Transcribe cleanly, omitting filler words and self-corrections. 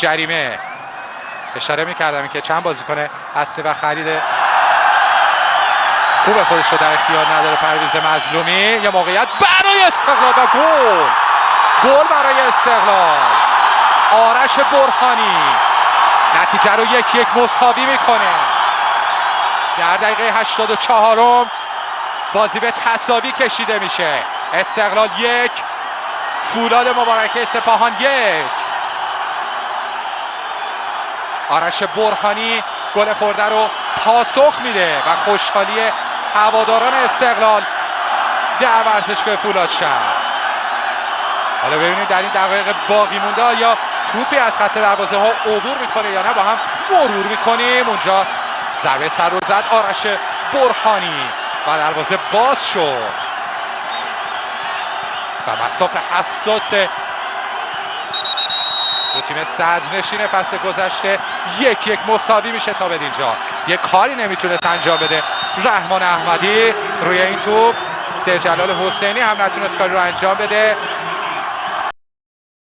جریمه. اشاره میکردم که چند بازیکن اصلی و خرید خوب خودش رو در اختیار نداره پرویز مظلومی. یه موقعیت برای استقلال و گل برای استقلال. آرش برهانی نتیجه رو 1-1 مساوی میکنه. در دقیقه 84 بازی به تساوی کشیده میشه. استقلال 1، فولاد مبارکه سپاهان 1. آرش برهانی گل خورده رو پاسخ میده و خوشحالی هواداران استقلال در ورزشگاه فولادشهر. حالا ببینید در این دقایق باقی مونده یا توپی از خط دروازه ها عبور میکنه یا نه، با هم مرور میکنیم. اونجا ضربه سر رو زد آرش برهانی و دروازه باز شد و مسافه حساس دو تیم صدرنشین پس گذشته 1-1 مساوی میشه. تا به اینجا یه کاری نمیتونست انجام بده رحمان احمدی روی این توپ. سید جلال حسینی هم نتونست کاری رو انجام بده.